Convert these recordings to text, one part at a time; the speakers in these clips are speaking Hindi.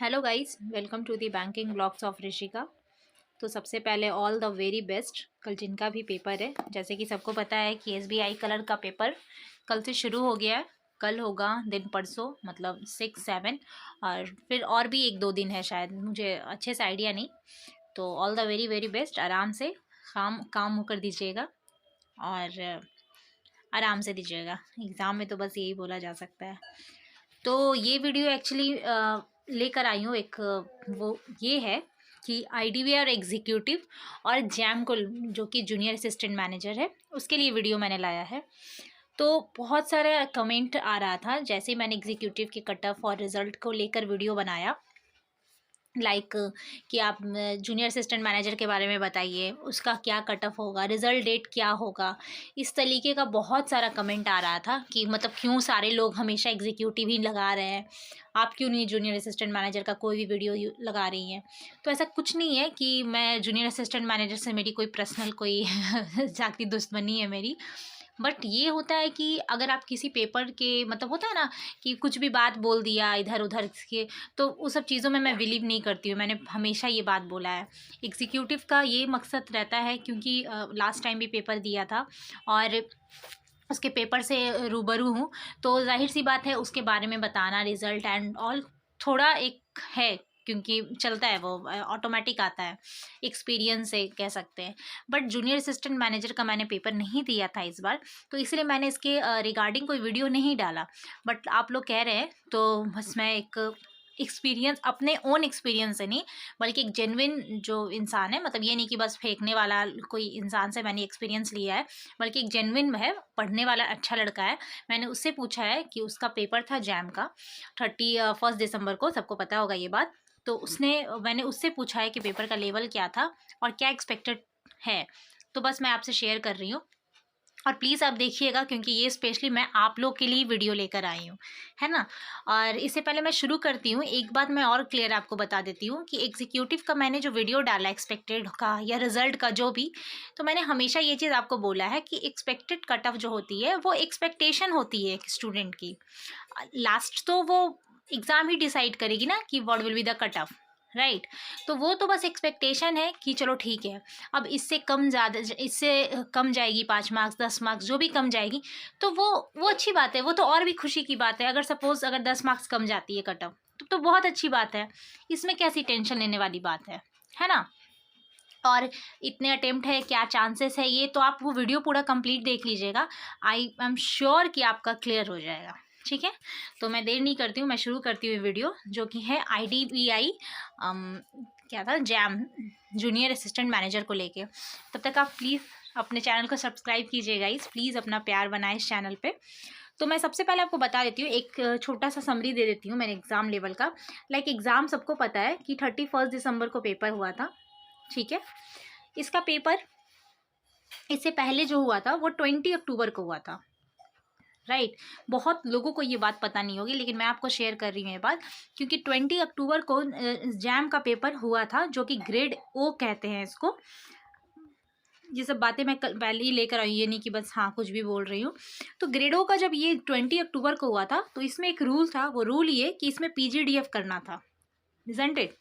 Hello guys, welcome to the banking blogs of Rishika. तो सबसे पहले ऑल द वेरी बेस्ट। कल जिनका भी पेपर है, जैसे कि सबको पता है कि एसबीआई कलर का पेपर कल से शुरू हो गया है। कल होगा, दिन परसों मतलब 6-7, और फिर और भी 1-2 दिन है शायद, मुझे अच्छे से आइडिया नहीं। तो all the very very best. आराम से काम काम होकर दीजिएगा और आराम से दीजिएगा। एग्ज़ाम में तो बस यही बोला जा सकता है। तो ये वीडियो एक्चुअली लेकर आई हूँ एक वो ये है कि आईडीबी और एग्जीक्यूटिव और जैम को, जो कि जूनियर असिस्टेंट मैनेजर है, उसके लिए वीडियो मैंने लाया है। तो बहुत सारा कमेंट आ रहा था जैसे ही मैंने एग्जीक्यूटिव के कट ऑफ और रिजल्ट को लेकर वीडियो बनाया, लाइक कि आप जूनियर असिस्टेंट मैनेजर के बारे में बताइए, उसका क्या कट ऑफ होगा, रिजल्ट डेट क्या होगा। इस तरीके का बहुत सारा कमेंट आ रहा था कि मतलब क्यों सारे लोग हमेशा एग्जीक्यूटिव ही लगा रहे हैं, आप क्यों नहीं जूनियर असिस्टेंट मैनेजर का कोई भी वीडियो लगा रही हैं। तो ऐसा कुछ नहीं है कि मैं जूनियर असिस्टेंट मैनेजर से मेरी कोई पर्सनल कोई जाती दुश्मनी है मेरी। बट ये होता है कि अगर आप किसी पेपर के मतलब होता है ना कि कुछ भी बात बोल दिया इधर उधर के, तो उस सब चीज़ों में मैं बिलीव नहीं करती हूँ। मैंने हमेशा ये बात बोला है। एग्जीक्यूटिव का ये मकसद रहता है, क्योंकि लास्ट टाइम भी पेपर दिया था और उसके पेपर से रूबरू हूँ, तो जाहिर सी बात है उसके बारे में बताना, रिजल्ट एंड ऑल थोड़ा एक है, क्योंकि चलता है वो ऑटोमेटिक आता है, एक्सपीरियंस से कह सकते हैं। बट जूनियर असिस्टेंट मैनेजर का मैंने पेपर नहीं दिया था इस बार, तो इसलिए मैंने इसके रिगार्डिंग कोई वीडियो नहीं डाला। बट आप लोग कह रहे हैं तो बस मैं एक एक्सपीरियंस, अपने ओन एक्सपीरियंस से नहीं बल्कि एक जेन्युइन जो इंसान है, मतलब ये नहीं कि बस फेंकने वाला कोई इंसान से मैंने एक्सपीरियंस लिया है, बल्कि एक जेन्युइन है, पढ़ने वाला अच्छा लड़का है। मैंने उससे पूछा है कि उसका पेपर था जैम का 31 दिसंबर को, सबको पता होगा ये बात। तो मैंने उससे पूछा है कि पेपर का लेवल क्या था और क्या एक्सपेक्टेड है। तो बस मैं आपसे शेयर कर रही हूँ, और प्लीज़ आप देखिएगा, क्योंकि ये स्पेशली मैं आप लोग के लिए वीडियो लेकर आई हूँ, है ना। और इससे पहले मैं शुरू करती हूँ, एक बात मैं और क्लियर आपको बता देती हूँ कि एग्जीक्यूटिव का मैंने जो वीडियो डाला एक्सपेक्टेड का या रिजल्ट का जो भी, तो मैंने हमेशा ये चीज़ आपको बोला है कि एक्सपेक्टेड कट ऑफ जो होती है वो एक्सपेक्टेशन होती है स्टूडेंट की। लास्ट तो वो एग्ज़ाम ही डिसाइड करेगी ना कि what will be the cut off, right. तो वो तो बस एक्सपेक्टेशन है कि चलो ठीक है, अब इससे कम ज़्यादा, इससे कम जाएगी 5 मार्क्स 10 मार्क्स, जो भी कम जाएगी तो वो अच्छी बात है, वो तो और भी खुशी की बात है। अगर सपोज़ अगर 10 मार्क्स कम जाती है कट ऑफ, तो बहुत अच्छी बात है। इसमें कैसी टेंशन लेने वाली बात है ना। और इतने अटेम्प्ट है, क्या चांसेस है, ये तो आप वो वीडियो पूरा कंप्लीट देख लीजिएगा। आई एम श्योर कि आपका क्लियर हो जाएगा, ठीक है। तो मैं देर नहीं करती हूँ, मैं शुरू करती हूँ वीडियो, जो कि है आईडीबीआई क्या था, जैम जूनियर असिस्टेंट मैनेजर को लेके। तब तक आप प्लीज़ अपने चैनल को सब्सक्राइब कीजिएगा गाइस, प्लीज़ अपना प्यार बनाएं इस चैनल पे। तो मैं सबसे पहले आपको बता देती हूँ, एक छोटा सा समरी दे देती हूँ मैंने एग्ज़ाम लेवल का। लाइक एग्ज़ाम सबको पता है कि 31 दिसंबर को पेपर हुआ था, ठीक है। इसका पेपर इससे पहले जो हुआ था वो 20 अक्टूबर को हुआ था, राइट। बहुत लोगों को ये बात पता नहीं होगी, लेकिन मैं आपको शेयर कर रही हूँ ये बात, क्योंकि 20 अक्टूबर को जैम का पेपर हुआ था, जो कि ग्रेड ओ कहते हैं इसको। ये सब बातें मैं कल पहले ही लेकर आई, ये नहीं कि बस हाँ कुछ भी बोल रही हूँ। तो ग्रेड ओ का जब ये 20 अक्टूबर को हुआ था, तो इसमें एक रूल था, वो रूल ये कि इसमें पीजीडीएफ करना था, इजंट इट।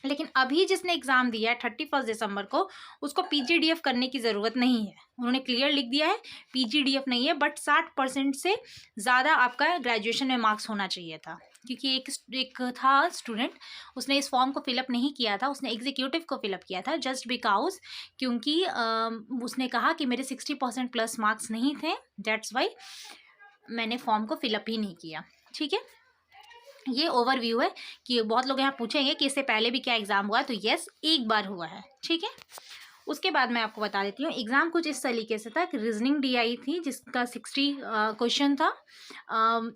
लेकिन अभी जिसने एग्ज़ाम दिया है 31 दिसंबर को, उसको पीजीडीएफ करने की ज़रूरत नहीं है। उन्होंने क्लियर लिख दिया है पीजीडीएफ नहीं है, बट 60% से ज़्यादा आपका ग्रेजुएशन में मार्क्स होना चाहिए था। क्योंकि एक था स्टूडेंट, उसने इस फॉर्म को फिलअप नहीं किया था, उसने एग्जीक्यूटिव को फिलअप किया था जस्ट बिकॉज, क्योंकि उसने कहा कि मेरे 60% प्लस मार्क्स नहीं थे, दैट्स वाई मैंने फॉर्म को फिलअप ही नहीं किया, ठीक है। ये ओवरव्यू है कि बहुत लोग यहाँ पूछेंगे कि इससे पहले भी क्या एग्ज़ाम हुआ है, तो यस एक बार हुआ है, ठीक है। उसके बाद मैं आपको बता देती हूँ, एग्ज़ाम कुछ इस तरीके से था कि रीजनिंग डी आई थी जिसका 60 क्वेश्चन था,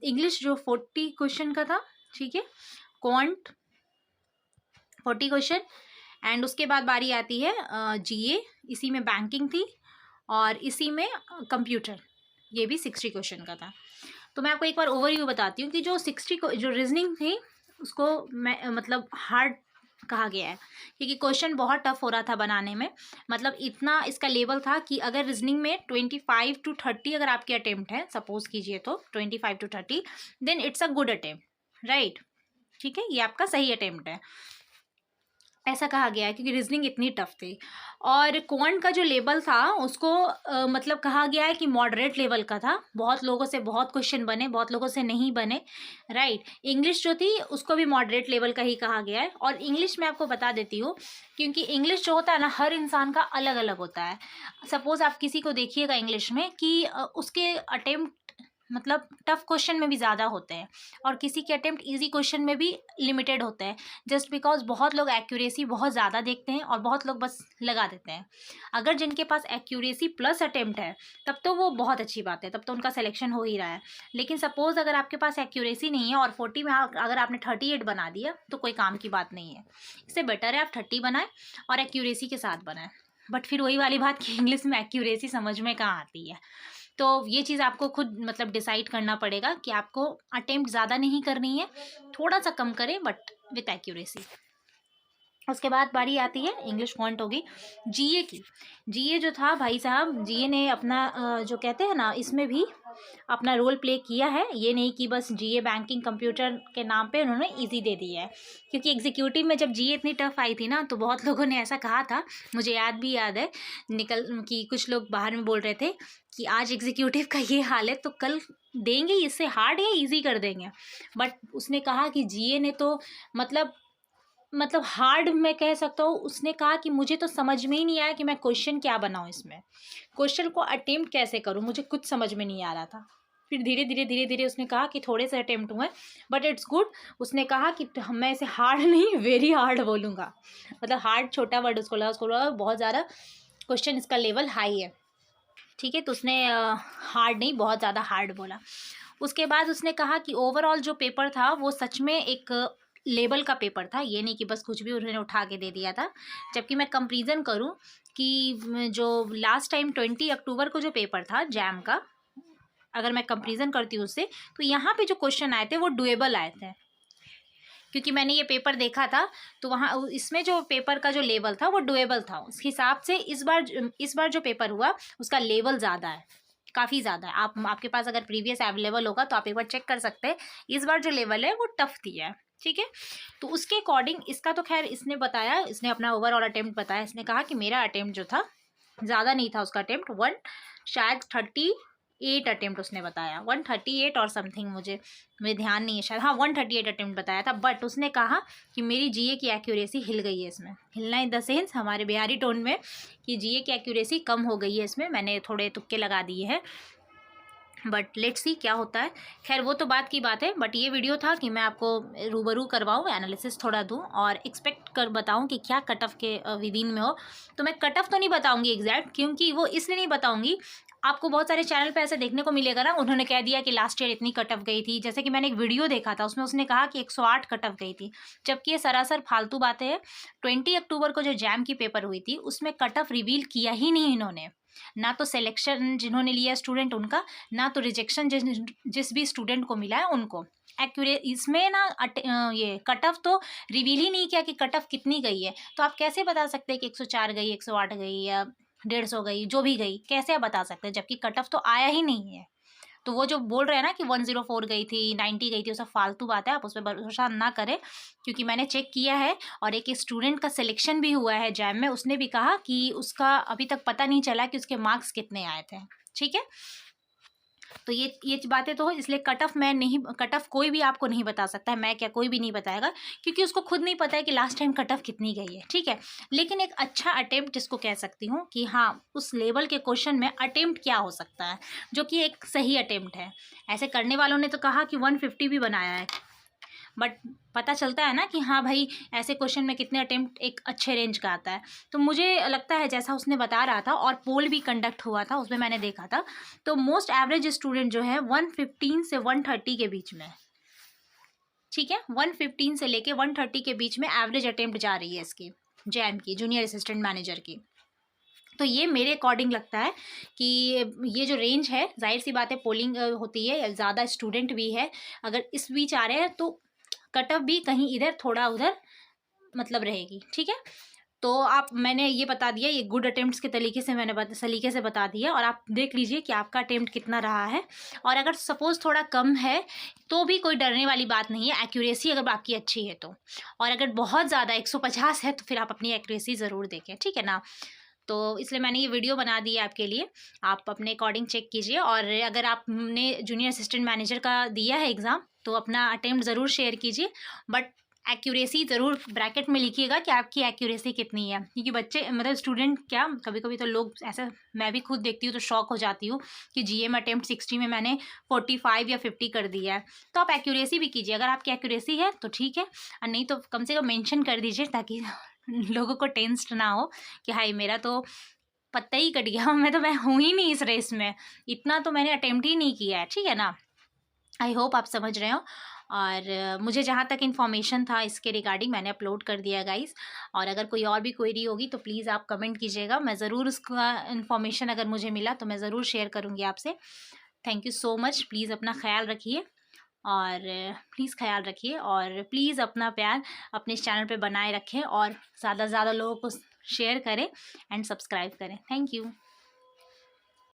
इंग्लिश जो 40 क्वेश्चन का था, ठीक है, क्वांट 40 क्वेश्चन, एंड उसके बाद बारी आती है जीए, इसी में बैंकिंग थी, और इसी में कंप्यूटर, ये भी 60 क्वेश्चन का था। तो मैं आपको एक बार ओवरव्यू बताती हूँ कि जो 60 को जो रीजनिंग थी उसको मैं मतलब हार्ड कहा गया है, क्योंकि क्वेश्चन बहुत टफ हो रहा था बनाने में। मतलब इतना इसका लेवल था कि अगर रीजनिंग में 25 to 30 अगर आपके अटेम्प्ट है, सपोज कीजिए तो 25 to 30, then it's a good attempt, right. ठीक है, ये आपका सही अटेम्प्ट है, ऐसा कहा गया है क्योंकि रीजनिंग इतनी टफ थी। और क्वांट का जो लेवल था उसको मतलब कहा गया है कि मॉडरेट लेवल का था, बहुत लोगों से बहुत क्वेश्चन बने, बहुत लोगों से नहीं बने, राइट। इंग्लिश जो थी उसको भी मॉडरेट लेवल का ही कहा गया है। और इंग्लिश में आपको बता देती हूँ, क्योंकि इंग्लिश जो होता है ना हर इंसान का अलग अलग होता है। सपोज़ आप किसी को देखिएगा इंग्लिश में कि उसके अटेम्प्ट मतलब टफ क्वेश्चन में भी ज़्यादा होते हैं और किसी के अटेम्प्ट इजी क्वेश्चन में भी लिमिटेड होते हैं, जस्ट बिकॉज बहुत लोग एक्यूरेसी बहुत ज़्यादा देखते हैं और बहुत लोग बस लगा देते हैं। अगर जिनके पास एक्यूरेसी प्लस अटेम्प्ट है तब तो वो बहुत अच्छी बात है, तब तो उनका सिलेक्शन हो ही रहा है। लेकिन सपोज़ अगर आपके पास एक्यूरेसी नहीं है और 40 में अगर आपने 38 बना दिया तो कोई काम की बात नहीं है। इससे बेटर है आप 30 बनाएं और एक्यूरेसी के साथ बनाएं। बट फिर वही वाली बात कि इंग्लिश में एक्यूरेसी समझ में कहाँ आती है, तो ये चीज़ आपको खुद मतलब डिसाइड करना पड़ेगा कि आपको अटेम्प्ट ज़्यादा नहीं करनी है, थोड़ा सा कम करें बट विथ एक्यूरेसी। उसके बाद बारी आती है इंग्लिश पॉइंट होगी जीए की। जीए जो था भाई साहब, जीए ने अपना जो कहते हैं ना इसमें भी अपना रोल प्ले किया है। ये नहीं कि बस जीए बैंकिंग कंप्यूटर के नाम पे उन्होंने इजी दे दिया है, क्योंकि एग्जीक्यूटिव में जब जीए इतनी टफ आई थी ना तो बहुत लोगों ने ऐसा कहा था, मुझे याद है निकल कि कुछ लोग बाहर में बोल रहे थे कि आज एग्जीक्यूटिव का ये हाल है तो कल देंगे इससे हार्ड या इजी कर देंगे। बट उसने कहा कि जीए ने तो मतलब हार्ड मैं कह सकता हूँ, उसने कहा कि मुझे तो समझ में ही नहीं आया कि मैं क्वेश्चन क्या बनाऊँ, इसमें क्वेश्चन को अटेम्प्ट कैसे करूँ, मुझे कुछ समझ में नहीं आ रहा था। फिर धीरे धीरे उसने कहा कि थोड़े से अटेम्प्ट हुए बट इट्स गुड। उसने कहा कि मैं इसे हार्ड नहीं वेरी हार्ड बोलूँगा, मतलब हार्ड छोटा वर्ड उसको लगा बहुत ज़्यादा क्वेश्चन इसका लेवल हाई है, ठीक है। तो उसने हार्ड नहीं बहुत ज़्यादा हार्ड बोला। उसके बाद उसने कहा कि ओवरऑल जो पेपर था वो सच में एक लेवल का पेपर था, ये नहीं कि बस कुछ भी उन्होंने उठा के दे दिया था। जबकि मैं कंपैरिजन करूं कि जो लास्ट टाइम 20 अक्टूबर को जो पेपर था जैम का, अगर मैं कंपैरिजन करती हूँ उससे, तो यहाँ पे जो क्वेश्चन आए थे वो डुएबल आए थे, क्योंकि मैंने ये पेपर देखा था तो वहाँ इसमें जो पेपर का जो लेवल था वो डुएबल था। उस हिसाब से इस बार जो पेपर हुआ उसका लेवल ज़्यादा है, काफ़ी ज़्यादा है। आपके पास अगर प्रीवियस अवेलेबल होगा तो आप एक बार चेक कर सकते हैं, इस बार जो लेवल है वो टफ दिया है, ठीक है। तो उसके अकॉर्डिंग इसका तो खैर इसने बताया, इसने अपना ओवरऑल अटेम्प्ट बताया। इसने कहा कि मेरा अटेम्प्ट जो था ज़्यादा नहीं था, उसका अटेम्प्ट शायद 38 अटेम्प्ट उसने बताया, 138 और समथिंग, मुझे ध्यान नहीं है, शायद हाँ 138 अटेम्प्ट बताया था। बट उसने कहा कि मेरी जीए की एक्यूरेसी हिल गई है इसमें, हिलना इन द सेंस हमारे बिहारी टोन में कि जीए की एक्यूरेसी कम हो गई है इसमें, मैंने थोड़े तुक्के लगा दिए हैं, बट लेट्स सी क्या होता है। खैर वो तो बात की बात है, बट ये वीडियो था कि मैं आपको रूबरू करवाऊँ, एनालिसिस थोड़ा दूँ और एक्सपेक्ट कर बताऊँ कि क्या कट ऑफ के विदिन में हो। तो मैं कट ऑफ तो नहीं बताऊँगी एग्जैक्ट, क्योंकि वो इसलिए नहीं बताऊँगी, आपको बहुत सारे चैनल पे ऐसे देखने को मिलेगा ना, उन्होंने कह दिया कि लास्ट ईयर इतनी कट ऑफ गई थी। जैसे कि मैंने एक वीडियो देखा था उसमें उसने कहा कि 108 कट ऑफ गई थी, जबकि ये सरासर फालतू बातें हैं। 20 अक्टूबर को जो जैम की पेपर हुई थी उसमें कट ऑफ रिवील किया ही नहीं इन्होंने, ना तो सिलेक्शन जिन्होंने लिया स्टूडेंट उनका, ना तो रिजेक्शन जिस भी स्टूडेंट को मिला है उनको। एक्यूरेट इसमें ना ये कट ऑफ तो रिवील ही नहीं किया कि कट ऑफ कितनी गई है। तो आप कैसे बता सकते हैं कि 104 गई, 108 गई या 150 गई, जो भी गई, कैसे आप बता सकते हैं, जबकि कट ऑफ तो आया ही नहीं है। तो वो जो बोल रहे हैं ना कि 104 गई थी, 90 गई थी, वो सब फालतू बात है, आप उस पर भरोसा ना करें। क्योंकि मैंने चेक किया है और एक स्टूडेंट का सिलेक्शन भी हुआ है जैम में, उसने भी कहा कि उसका अभी तक पता नहीं चला कि उसके मार्क्स कितने आए थे, ठीक है। तो ये बातें तो हो, इसलिए कट ऑफ मैं नहीं, कट ऑफ कोई भी आपको नहीं बता सकता है, मैं क्या कोई भी नहीं बताएगा, क्योंकि उसको खुद नहीं पता है कि लास्ट टाइम कट ऑफ कितनी गई है, ठीक है। लेकिन एक अच्छा अटेम्प्ट जिसको कह सकती हूँ कि हाँ उस लेवल के क्वेश्चन में अटेम्प्ट क्या हो सकता है, जो कि एक सही अटेम्प्ट है। ऐसे करने वालों ने तो कहा कि 150 भी बनाया है, बट पता चलता है ना कि हाँ भाई ऐसे क्वेश्चन में कितने अटेम्प्ट एक अच्छे रेंज का आता है। तो मुझे लगता है जैसा उसने बता रहा था, और पोल भी कंडक्ट हुआ था उसमें मैंने देखा था, तो मोस्ट एवरेज स्टूडेंट जो है 115 से 130 के बीच में, ठीक है, 115 से लेके 130 के बीच में एवरेज अटेम्प्ट जा रही है इसकी, जैम की, जूनियर असिस्टेंट मैनेजर की। तो ये मेरे अकॉर्डिंग लगता है कि ये जो रेंज है, जाहिर सी बात है पोलिंग होती है, ज़्यादा स्टूडेंट भी है, अगर इस बीच आ रहे हैं तो कट ऑफ भी कहीं इधर थोड़ा उधर मतलब रहेगी, ठीक है। तो आप मैंने ये बता दिया, ये गुड अटेम्प्ट्स के तरीके से मैंने सलीके से बता दिया, और आप देख लीजिए कि आपका अटेम्प्ट कितना रहा है। और अगर सपोज़ थोड़ा कम है तो भी कोई डरने वाली बात नहीं है, एक्यूरेसी अगर आपकी अच्छी है तो। और अगर बहुत ज़्यादा 150 है तो फिर आप अपनी एक्यूरेसी ज़रूर देखें, ठीक है ना। तो इसलिए मैंने ये वीडियो बना दी है आपके लिए, आप अपने अकॉर्डिंग चेक कीजिए। और अगर आपने जूनियर असिस्टेंट मैनेजर का दिया है एग्ज़ाम तो अपना अटेम्प्ट ज़रूर शेयर कीजिए, बट एक्यूरेसी ज़रूर ब्रैकेट में लिखिएगा कि आपकी एक्यूरेसी कितनी है, क्योंकि बच्चे मतलब स्टूडेंट क्या, कभी कभी तो लोग ऐसा, मैं भी खुद देखती हूँ तो शॉक हो जाती हूँ कि जीए में अटेम्प्ट 60 में मैंने 45 या 50 कर दिया है। तो आप एक्यूरेसी भी कीजिए, अगर आपकी एक्यूरेसी है तो ठीक है, और नहीं तो कम से कम मेंशन कर दीजिए ताकि लोगों को टेंस्ड ना हो कि हाय मेरा तो पत्ता ही कट गया, मैं हूँ ही नहीं इस रेस में, इतना तो मैंने अटेम्प्ट ही नहीं किया है, ठीक है ना। आई होप आप समझ रहे हो। और मुझे जहाँ तक इन्फॉर्मेशन था इसके रिगार्डिंग मैंने अपलोड कर दिया गाइस। और अगर कोई और भी क्वेरी होगी तो प्लीज़ आप कमेंट कीजिएगा, मैं ज़रूर उसका इन्फॉर्मेशन अगर मुझे मिला तो मैं ज़रूर शेयर करूँगी आपसे। Thank you so much, please अपना ख्याल रखिए, और प्लीज़ ख्याल रखिए, और प्लीज़ अपना प्यार अपने इस चैनल पे बनाए रखें, और ज़्यादा से ज़्यादा लोगों को शेयर करें एंड सब्सक्राइब करें। Thank you.